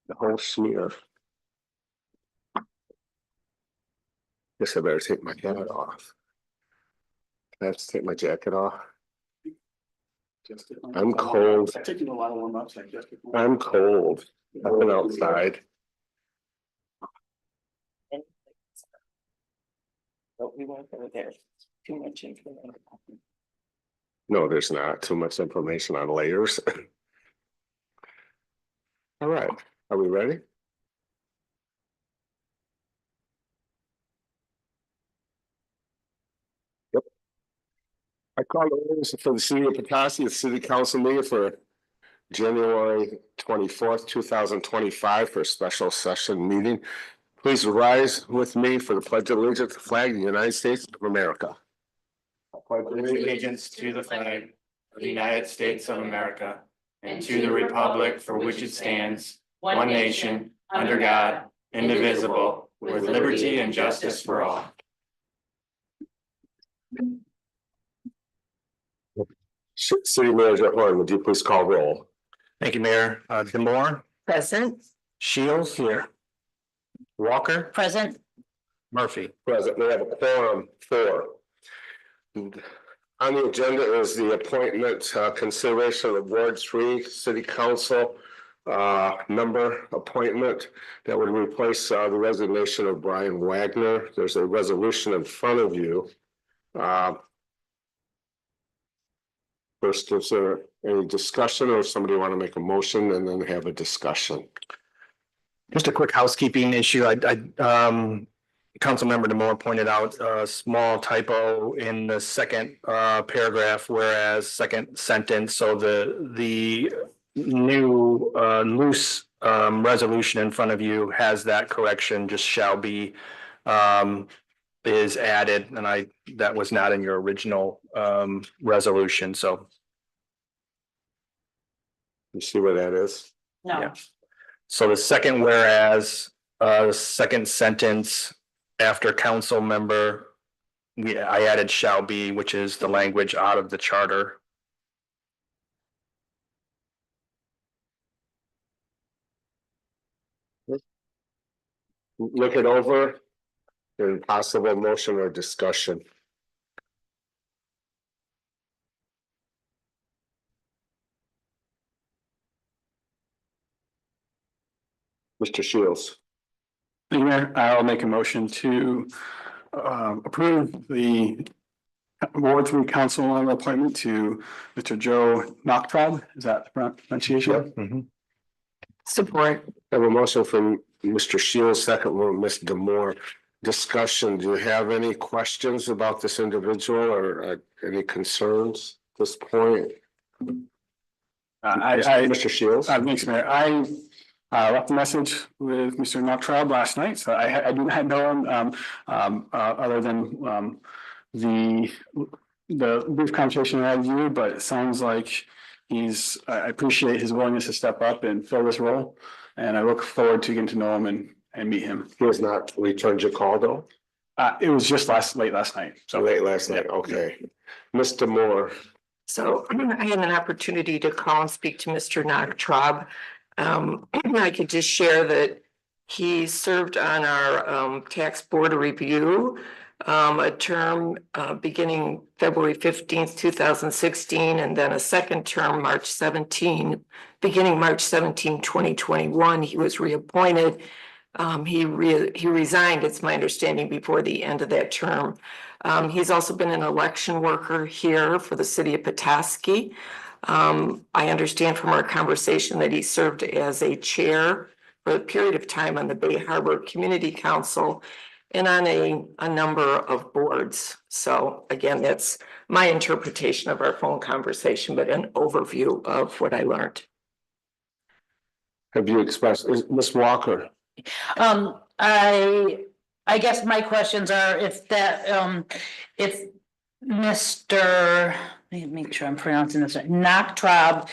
The whole smear. Guess I better take my hat off. I have to take my jacket off. I'm cold. Taking a lot of warm ups, I guess. I'm cold. I've been outside. But we won't go there. Too much information. No, there's not too much information on layers. All right, are we ready? Yep. I call the orders for the city of Petoskey, city council meeting for January 24th, 2025 for a special session meeting. Please rise with me for the pledge of allegiance to the flag of the United States of America. Allegiance to the flag of the United States of America and to the republic for which it stands, one nation, under God, indivisible, with liberty and justice for all. City Manager Horn, would you please call roll? Thank you, Mayor. Demore, Present. Shields here. Walker, Present. Murphy. Present, we have a quorum for. On the agenda is the appointment, consideration of Ward 3 City Council member appointment that would replace the resignation of Brian Wagner. There's a resolution in front of you. First, is there any discussion or somebody want to make a motion and then have a discussion? Just a quick housekeeping issue. Councilmember Demore pointed out a small typo in the second paragraph, whereas second sentence. So the new loose resolution in front of you has that correction, just shall be is added, and that was not in your original resolution. So You see where that is? No. Yeah. So the second whereas, the second sentence after council member, I added shall be, which is the language out of the charter. Look it over. And possible motion or discussion. Mr. Shields. Thank you, Mayor. I'll make a motion to approve the Ward 3 council member appointment to Mr. Joe Knocktrab. Is that the pronunciation? Support. I have a motion from Mr. Shields, second one, Ms. Demore. Discussion, do you have any questions about this individual or any concerns at this point? Mr. Shields? Thanks, Mayor. I left a message with Mr. Knocktrab last night, so I do not know him other than the brief conversation I had with you, but it sounds like I appreciate his willingness to step up and fill this role. And I look forward to getting to know him and meet him. He has not returned your call though? It was just late last night. So late last night, okay. Mr. Moore. So I had an opportunity to call and speak to Mr. Knocktrab. I could just share that he served on our tax board of review, a term beginning February 15th, 2016, and then a second term, beginning March 17, 2021. He was reappointed. He resigned, it's my understanding, before the end of that term. He's also been an election worker here for the city of Petoskey. I understand from our conversation that he served as a chair for a period of time on the Bay Harbor Community Council and on a number of boards. So again, that's my interpretation of our phone conversation, but an overview of what I learned. Have you expressed, Ms. Walker? I guess my questions are if Mr. Let me make sure I'm pronouncing this right, Knocktrab,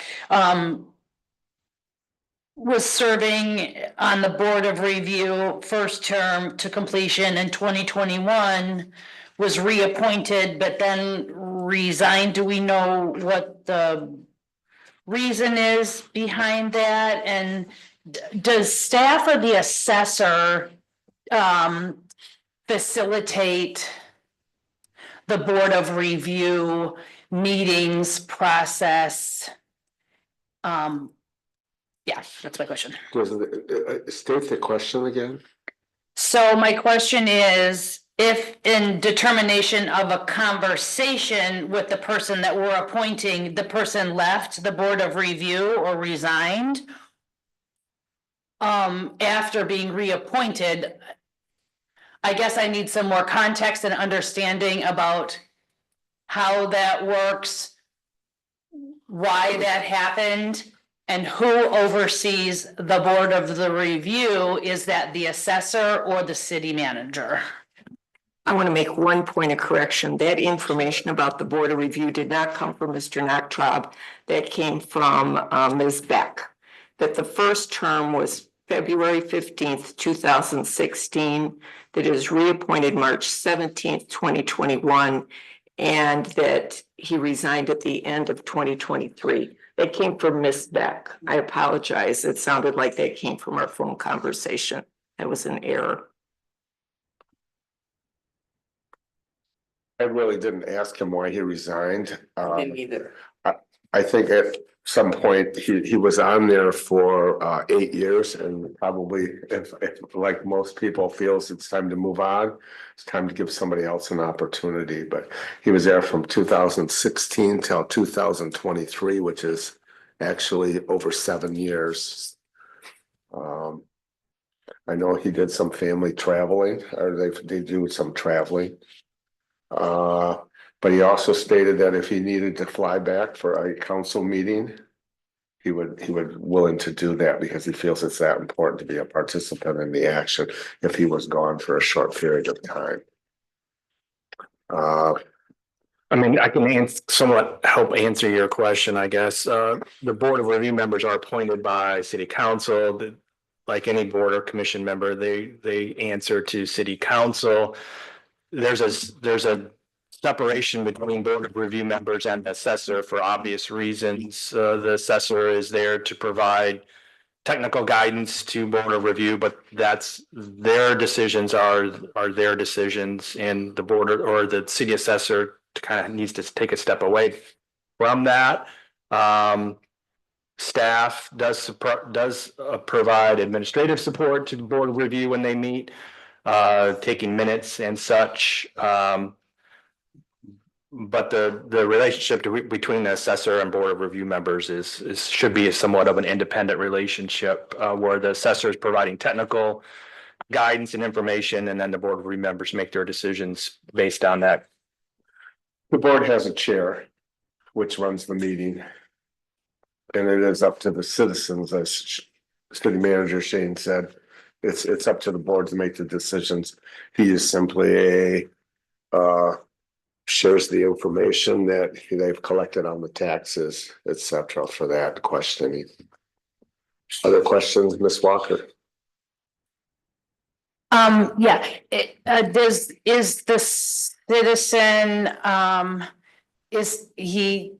was serving on the board of review first term to completion in 2021, was reappointed, but then resigned. Do we know what the reason is behind that? And does staff or the assessor facilitate the Board of Review meetings process? Yeah, that's my question. State the question again. So my question is, if in determination of a conversation with the person that we're appointing, the person left the Board of Review or resigned after being reappointed, I guess I need some more context and understanding about how that works, why that happened, and who oversees the Board of the Review. Is that the assessor or the city manager? I want to make one point of correction. That information about the Board of Review did not come from Mr. Nachtraub. That came from Ms. Beck. That the first term was February 15th, 2016, that is reappointed March 17th, 2021, and that he resigned at the end of 2023. That came from Ms. Beck. I apologize. It sounded like that came from our phone conversation. That was an error. I really didn't ask him why he resigned. Didn't either. I think at some point he was on there for 8 years, and probably if like most people feels it's time to move on, it's time to give somebody else an opportunity. But he was there from 2016 till 2023, which is actually over 7 years. I know he did some family traveling, or they do some traveling. But he also stated that if he needed to fly back for a council meeting, he would willing to do that because he feels it's that important to be a participant in the action if he was gone for a short period of time. I mean, I can somewhat help answer your question, I guess. The Board of Review members are appointed by City Council. Like any board or commission member, they answer to City Council. There's a separation between Board of Review members and the assessor for obvious reasons. The assessor is there to provide technical guidance to Board of Review, but that's their decisions are their decisions, and the board or the city assessor kind of needs to take a step away from that. Staff does provide administrative support to the Board of Review when they meet, taking minutes and such. But the relationship between the assessor and Board of Review members should be somewhat of an independent relationship, where the assessor is providing technical guidance and information, and then the Board of Review members make their decisions based on that. The board has a chair, which runs the meeting. And it is up to the citizens, as City Manager Shane said, it's up to the board to make the decisions. He is simply shares the information that they've collected on the taxes, etc. for that questioning. Other questions, Ms. Walker? Yeah, is the citizen, is he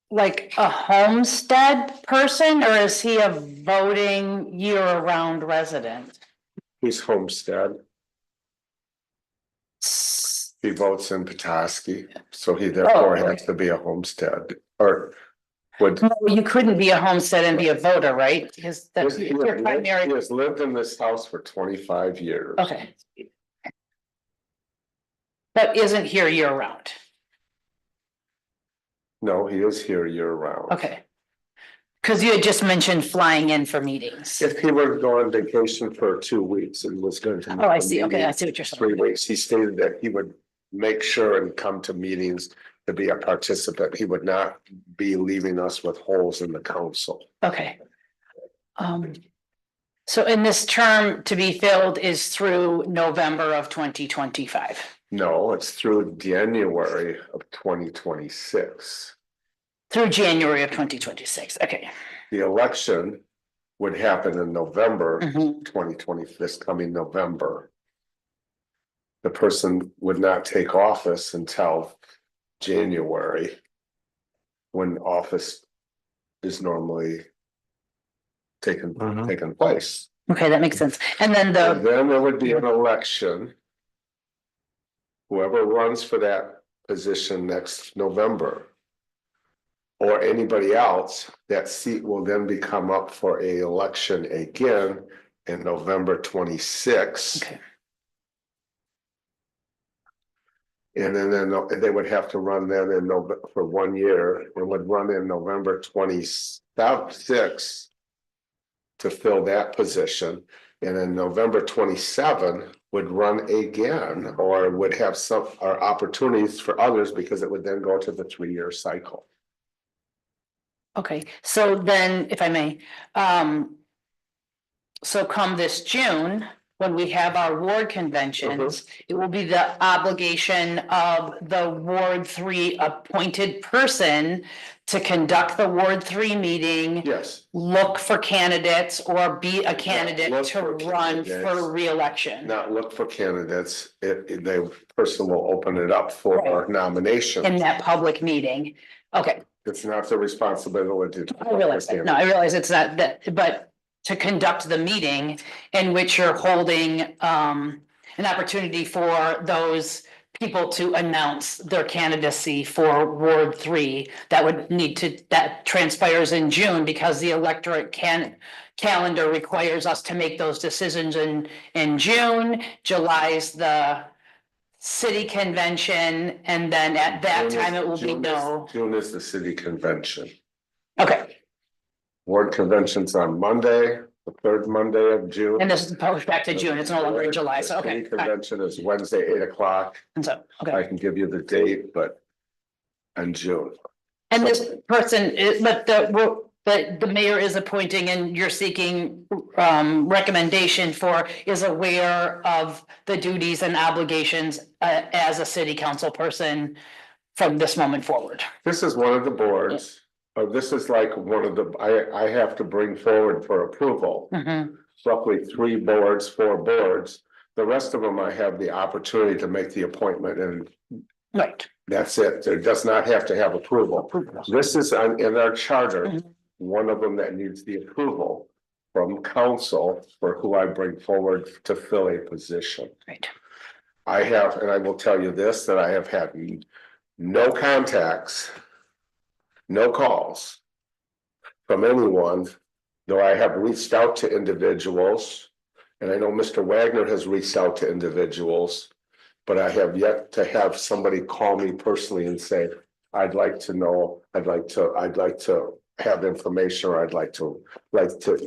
like a homestead person, or is he a voting year-round resident? He's homestead. He votes in Petoskey, so he therefore has to be a homestead, or would. No, you couldn't be a homestead and be a voter, right? Because that's He your primary. has lived in this house for 25 years. Okay. But isn't here year-round? No, he is here year round. Okay. Because you had just mentioned flying in for meetings. If he were to go on vacation for 2 weeks and was going to. Oh, I see. Okay, I see what you're saying. 3 weeks, he stated that he would make sure and come to meetings to be a participant. He would not be leaving us with holes in the council. Okay. So in this term to be filled is through November of 2025. No, it's through January of 2026. Through January of 2026. Okay. The election would happen in November Mhm. 2020, this coming November. The person would not take office until January, when office is normally taken Mhm. place. Okay, that makes sense. And then And the, then there would be an election. Whoever runs for that position next November. Or anybody else, that seat will then become up for a election again in November 26th. okay, And then they would have to run then in November for 1 year and would run in November 26th. To fill that position, and then November 27 would run again, or would have some or opportunities for others because it would then go to the 3-year cycle. okay. So then, if I may, so come this June, when we have our ward conventions, it will be the obligation of the Ward 3 appointed person to conduct the Ward 3 meeting, Yes, look for candidates or be a candidate look to for run candidates. for reelection not look for candidates, the person will open it up for Right. nomination. in that public meeting. Okay, It's not the responsibility. I realize that. No, I realize it's not that, but to conduct the meeting in which you're holding an opportunity for those people to announce their candidacy for Ward 3, that transpires in June because the electorate calendar requires us to make those decisions in June. July's the city convention, and then at that time it will be no. June is the city convention. Okay, Ward convention's on Monday, the 3rd Monday of June. and this is pushed back to June. It's no longer in July, so The okay. city all right. convention is Wednesday, 8 o'clock. And so, okay. I can give you the date, but in June. And this person is, but the mayor is appointing and you're seeking recommendation for, is aware of the duties and obligations as a city council person from this moment forward. This is one of the boards, or this is like one of the, I have to bring forward for approval. Mhm. Roughly 3 boards, 4 boards. The rest of them, I have the opportunity to make the appointment and Right. that's it. There does not have to have approval. This is in our charter, Mhm. one of them that needs the approval from council for who I bring forward to fill a position. Right. I have, and I will tell you this, that I have had no contacts, no calls from anyone, though I have reached out to individuals. And I know Mr. Wagner has reached out to individuals, but I have yet to have somebody call me personally and say, I'd like to know, I'd like to have information, or I'd like to,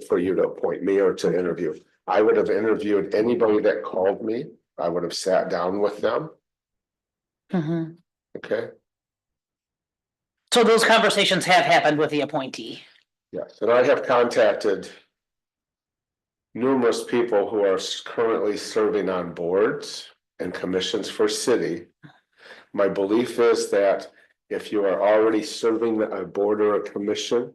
for you to appoint me or to interview. I would have interviewed anybody that called me. I would have sat down with them, Mhm. okay? So those conversations have happened with the appointee. Yes, and I have contacted numerous people who are currently serving on boards and commissions for city. My belief is that if you are already serving a board or a commission,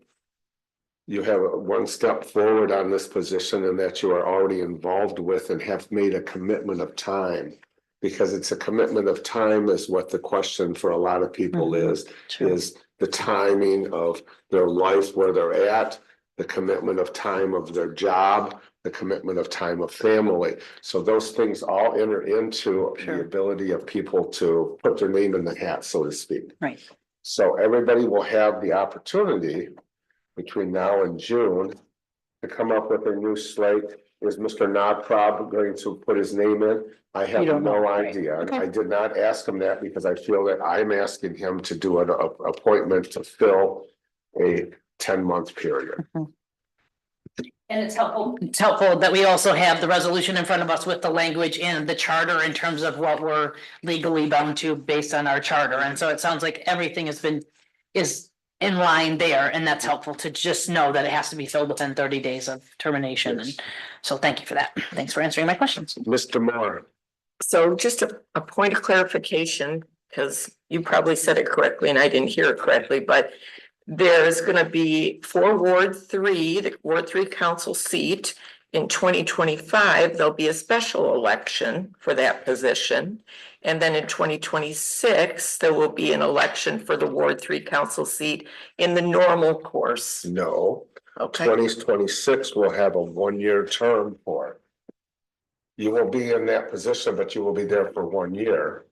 you have one step forward on this position, and that you are already involved with and have made a commitment of time. Because it's a commitment of time is what the question for a lot of people Mhm. Sure. is the timing of their life, where they're at, the commitment of time of their job, the commitment of time of family. So those things all enter into Sure. the ability of people to put their name in the hat, so to speak. Right. So everybody will have the opportunity between now and June to come up with a new slate. Is Mr. Nodprob going to put his name in? I have You don't know, no right. idea. Okay. I did not ask him that because I feel that I'm asking him to do an appointment to fill a 10-month period. And it's helpful that we also have the resolution in front of us with the language in the charter in terms of what we're legally bound to based on our charter. And so it sounds like everything is in line there, and that's helpful to just know that it has to be filled within 30 days of termination. Yes. And so thank you for that. Thanks for answering my questions. Mr. Moore, So just a point of clarification, because you probably said it correctly and I didn't hear it correctly, but there's gonna be for Ward 3, the Ward 3 council seat, In 2025, there'll be a special election for that position. And then in 2026, there will be an election for the Ward 3 council seat in the normal course. No, Okay, 2026 will have a one-year term for it. You will be in that position, but you will be there for 1 year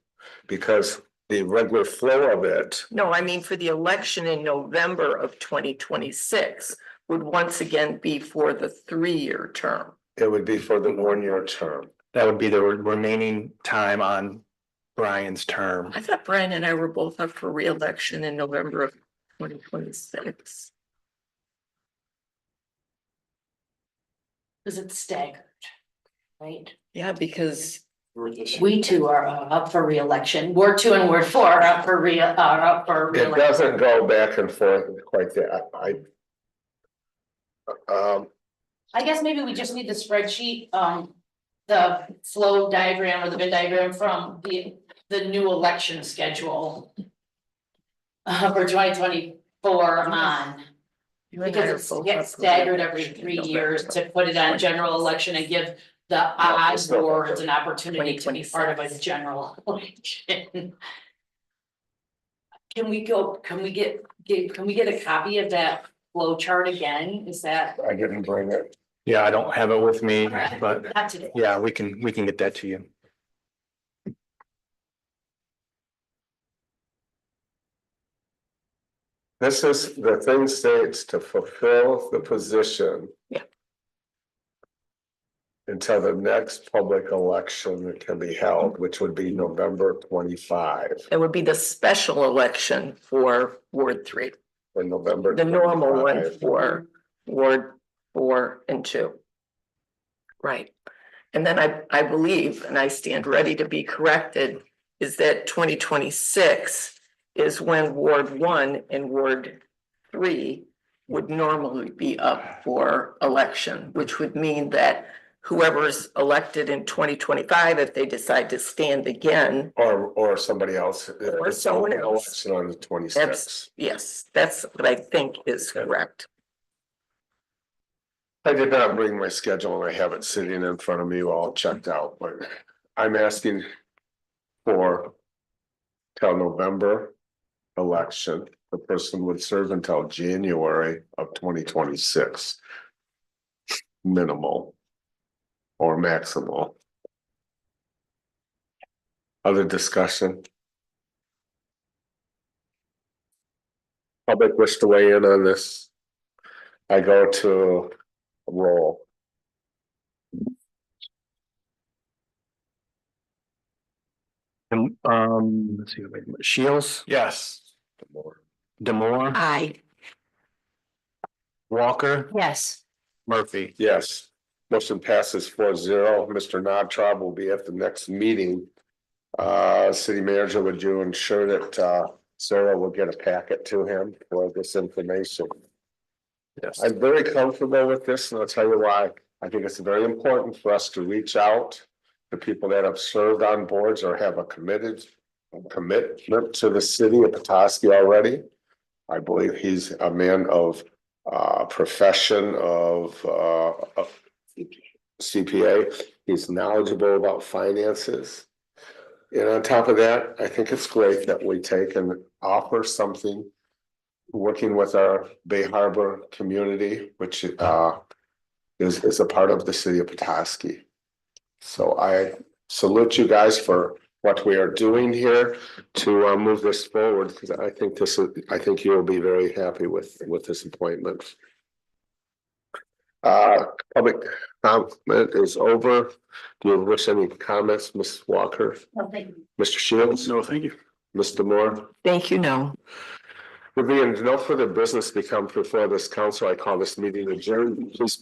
because the regular flow of it. no, I mean for the election in November of 2026 would once again be for the 3-year term. It would be for the 1 year term. That would be the remaining time on Brian's term. I thought Brian and I were both up for reelection in November of 2026. Because it's staggered, right? Yeah, because We two are up for reelection. Ward 2 and Ward 4 are up for It reelection. doesn't go back and forth quite that. I guess maybe we just need the spreadsheet, the flow diagram or the Venn diagram from the new election schedule. For 2024 on, because it gets staggered every 3 years to put it on general election and give the odd boards an opportunity to be part of a general election. Can we get a copy of that flow chart again? Is that? I didn't bring it. Yeah, I don't have it with me, but Not today. yeah, we can get that to you. This is, the thing states to fulfill the position. Yeah. Until the next public election that can be held, which would be November 25. it would be the special election for Ward 3, Or November. the normal one 25. for Ward 4 and 2. Right. And then I believe, and I stand ready to be corrected, is that 2026 is when Ward 1 and Ward 3 would normally be up for election, which would mean that whoever's elected in 2025, if they decide to stand again, Or somebody else. Or someone else. Election on the 26th. yes, that's what I think is correct. I did not bring my schedule and I have it sitting in front of me all checked out, but I'm asking for till November election, the person would serve until January of 2026. Minimal or maximal. Other discussion? Public wish to weigh in on this? I go to roll. Let's see, wait a minute. Shields, Yes. Demore, Aye. Walker, Yes. Murphy. Yes, motion passes 4-0. Mr. Knobtrob will be at the next meeting. City manager, would you ensure that Sarah will get a packet to him for this information? Yes. I'm very comfortable with this, and I'll tell you why. I think it's very important for us to reach out to people that have served on boards or have a commitment to the city of Petoskey already. I believe he's a man of profession of CPA. He's knowledgeable about finances. And on top of that, I think it's great that we take and offer something, working with our Bay Harbor community, which is a part of the city of Petoskey. So I salute you guys for what we are doing here to move this forward, because I think you'll be very happy with this appointment. Public comment is over. Do you wish any comments, Ms. Walker, No, thank you. Mr. Shields, No, thank you. Mr. Moore? Thank you, no. There being no further business to come before this council, I call this meeting adjourned. Please